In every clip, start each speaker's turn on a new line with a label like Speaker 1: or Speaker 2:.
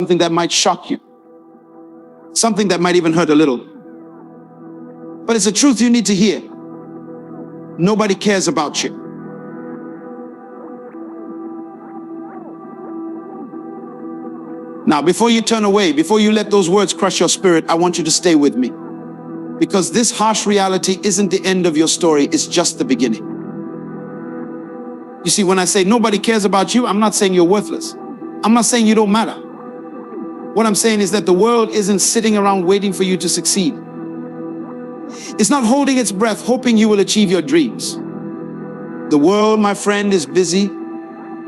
Speaker 1: something that might shock you, something that might even hurt a little. But it's a truth you need to hear. Nobody cares about you. Now, before you turn away, before you let those words crush your spirit, I want you to stay with me. Because this harsh reality isn't the end of your story, it's just the beginning. You see, when I say nobody cares about you, I'm not saying you're worthless. I'm not saying you don't matter. What I'm saying is that the world isn't sitting around waiting for you to succeed. It's not holding its breath, hoping you will achieve your dreams. The world, my friend, is busy.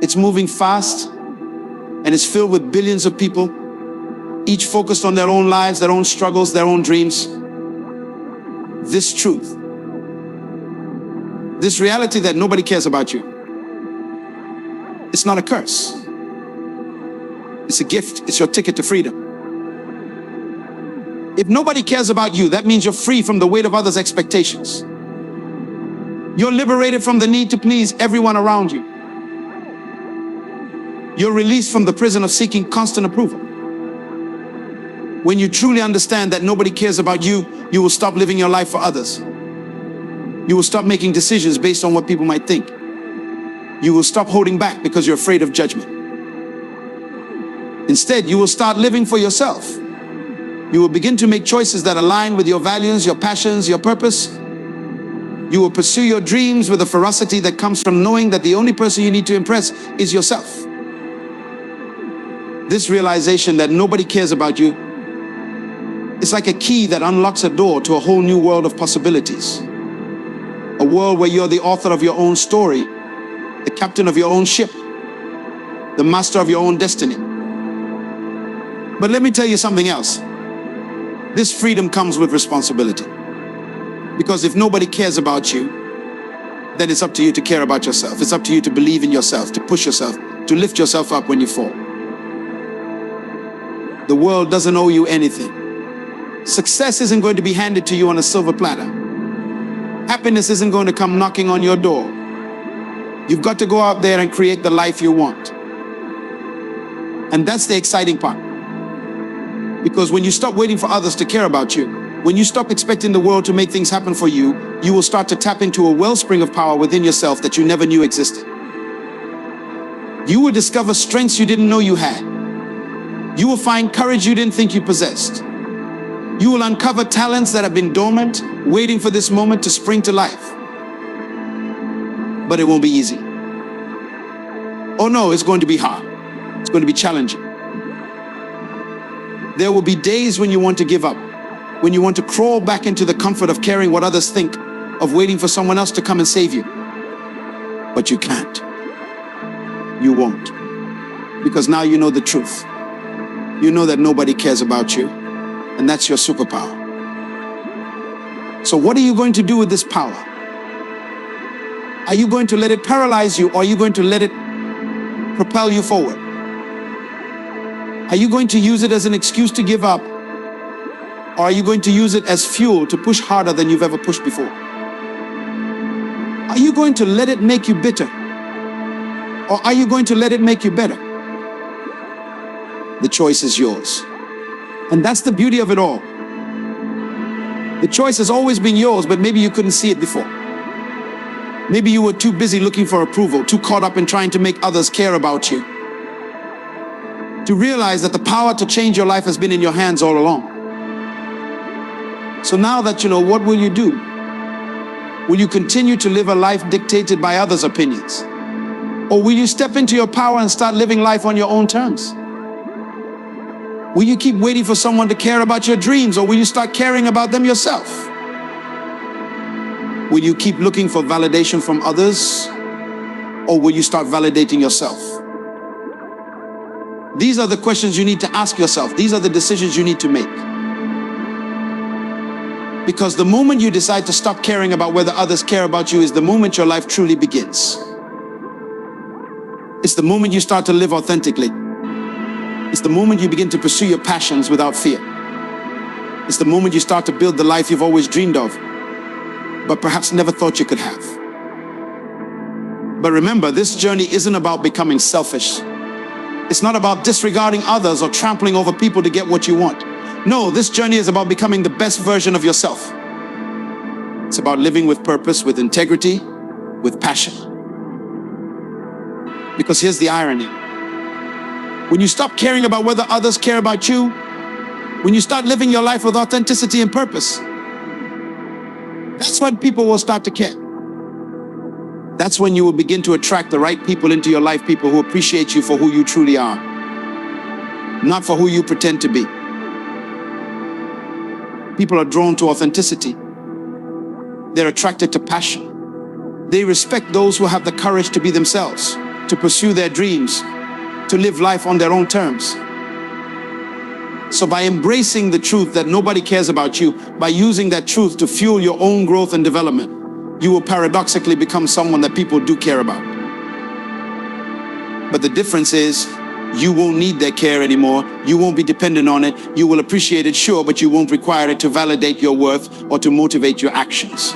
Speaker 1: It's moving fast, and it's filled with billions of people, each focused on their own lives, their own struggles, their own dreams. This truth, this reality that nobody cares about you, it's not a curse. It's a gift. It's your ticket to freedom. If nobody cares about you, that means you're free from the weight of others' expectations. You're liberated from the need to please everyone around you. You're released from the prison of seeking constant approval. When you truly understand that nobody cares about you, you will stop living your life for others. You will stop making decisions based on what people might think. You will stop holding back because you're afraid of judgment. Instead, you will start living for yourself. You will begin to make choices that align with your values, your passions, your purpose. You will pursue your dreams with a ferocity that comes from knowing that the only person you need to impress is yourself. This realization that nobody cares about you is like a key that unlocks a door to a whole new world of possibilities. A world where you're the author of your own story, the captain of your own ship, the master of your own destiny. But let me tell you something else. This freedom comes with responsibility. Because if nobody cares about you, then it's up to you to care about yourself. It's up to you to believe in yourself, to push yourself, to lift yourself up when you fall. The world doesn't owe you anything. Success isn't going to be handed to you on a silver platter. Happiness isn't going to come knocking on your door. You've got to go out there and create the life you want. And that's the exciting part. Because when you stop waiting for others to care about you, when you stop expecting the world to make things happen for you, you will start to tap into a wellspring of power within yourself that you never knew existed. You will discover strengths you didn't know you had. You will find courage you didn't think you possessed. You will uncover talents that have been dormant, waiting for this moment to spring to life. But it won't be easy. Oh no, it's going to be hard. It's going to be challenging. There will be days when you want to give up, when you want to crawl back into the comfort of caring what others think, of waiting for someone else to come and save you. But you can't. You won't. Because now you know the truth. You know that nobody cares about you, and that's your superpower. So what are you going to do with this power? Are you going to let it paralyze you, or are you going to let it propel you forward? Are you going to use it as an excuse to give up, or are you going to use it as fuel to push harder than you've ever pushed before? Are you going to let it make you bitter, or are you going to let it make you better? The choice is yours. And that's the beauty of it all. The choice has always been yours, but maybe you couldn't see it before. Maybe you were too busy looking for approval, too caught up in trying to make others care about you, to realize that the power to change your life has been in your hands all along. So now that you know, what will you do? Will you continue to live a life dictated by others' opinions? Or will you step into your power and start living life on your own terms? Will you keep waiting for someone to care about your dreams, or will you start caring about them yourself? Will you keep looking for validation from others, or will you start validating yourself? These are the questions you need to ask yourself. These are the decisions you need to make. Because the moment you decide to stop caring about whether others care about you is the moment your life truly begins. It's the moment you start to live authentically. It's the moment you begin to pursue your passions without fear. It's the moment you start to build the life you've always dreamed of, but perhaps never thought you could have. But remember, this journey isn't about becoming selfish. It's not about disregarding others or trampling over people to get what you want. No, this journey is about becoming the best version of yourself. It's about living with purpose, with integrity, with passion. Because here's the irony. When you stop caring about whether others care about you, when you start living your life with authenticity and purpose, that's when people will start to care. That's when you will begin to attract the right people into your life, people who appreciate you for who you truly are, not for who you pretend to be. People are drawn to authenticity. They're attracted to passion. They respect those who have the courage to be themselves, to pursue their dreams, to live life on their own terms. So by embracing the truth that nobody cares about you, by using that truth to fuel your own growth and development, you will paradoxically become someone that people do care about. But the difference is, you won't need their care anymore. You won't be dependent on it. You will appreciate it, sure, but you won't require it to validate your worth or to motivate your actions.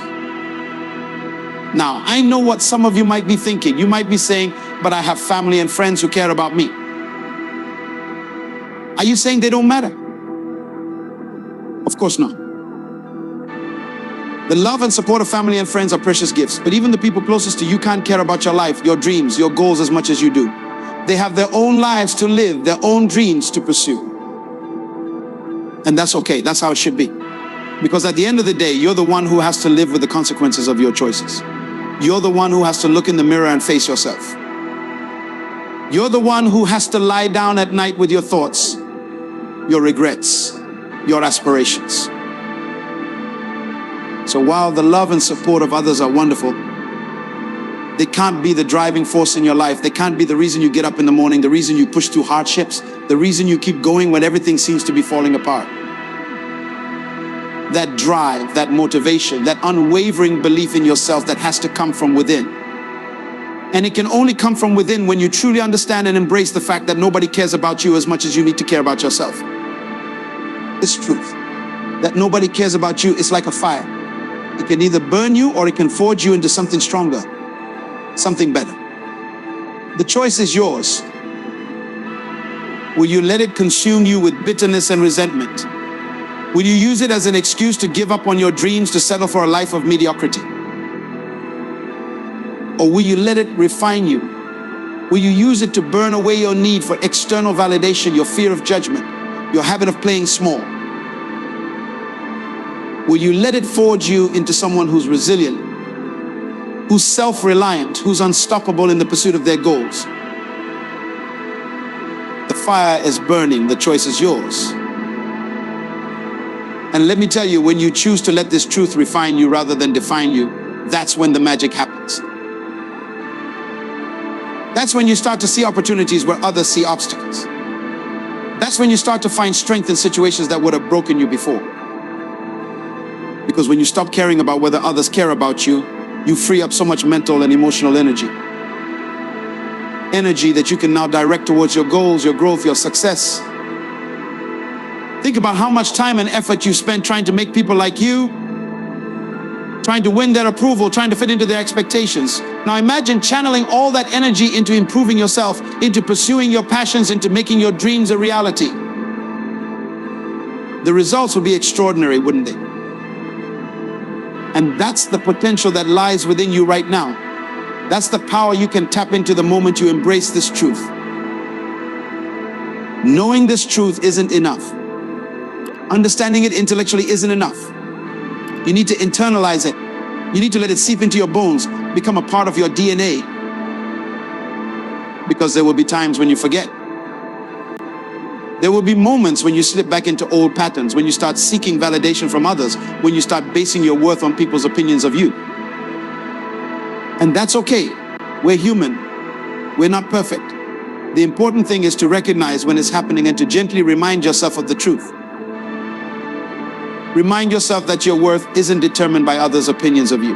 Speaker 1: Now, I know what some of you might be thinking. You might be saying, but I have family and friends who care about me. Are you saying they don't matter? Of course not. The love and support of family and friends are precious gifts, but even the people closest to you can't care about your life, your dreams, your goals as much as you do. They have their own lives to live, their own dreams to pursue. And that's okay. That's how it should be. Because at the end of the day, you're the one who has to live with the consequences of your choices. You're the one who has to look in the mirror and face yourself. You're the one who has to lie down at night with your thoughts, your regrets, your aspirations. So while the love and support of others are wonderful, they can't be the driving force in your life. They can't be the reason you get up in the morning, the reason you push through hardships, the reason you keep going when everything seems to be falling apart. That drive, that motivation, that unwavering belief in yourself that has to come from within. And it can only come from within when you truly understand and embrace the fact that nobody cares about you as much as you need to care about yourself. This truth, that nobody cares about you, is like a fire. It can either burn you or it can forge you into something stronger, something better. The choice is yours. Will you let it consume you with bitterness and resentment? Will you use it as an excuse to give up on your dreams, to settle for a life of mediocrity? Or will you let it refine you? Will you use it to burn away your need for external validation, your fear of judgment, your habit of playing small? Will you let it forge you into someone who's resilient, who's self-reliant, who's unstoppable in the pursuit of their goals? The fire is burning, the choice is yours. And let me tell you, when you choose to let this truth refine you rather than define you, that's when the magic happens. That's when you start to see opportunities where others see obstacles. That's when you start to find strength in situations that would have broken you before. Because when you stop caring about whether others care about you, you free up so much mental and emotional energy. Energy that you can now direct towards your goals, your growth, your success. Think about how much time and effort you spend trying to make people like you, trying to win their approval, trying to fit into their expectations. Now imagine channeling all that energy into improving yourself, into pursuing your passions, into making your dreams a reality. The results would be extraordinary, wouldn't they? And that's the potential that lies within you right now. That's the power you can tap into the moment you embrace this truth. Knowing this truth isn't enough. Understanding it intellectually isn't enough. You need to internalize it. You need to let it seep into your bones, become a part of your DNA. Because there will be times when you forget. There will be moments when you slip back into old patterns, when you start seeking validation from others, when you start basing your worth on people's opinions of you. And that's okay. We're human. We're not perfect. The important thing is to recognize when it's happening and to gently remind yourself of the truth. Remind yourself that your worth isn't determined by others' opinions of you.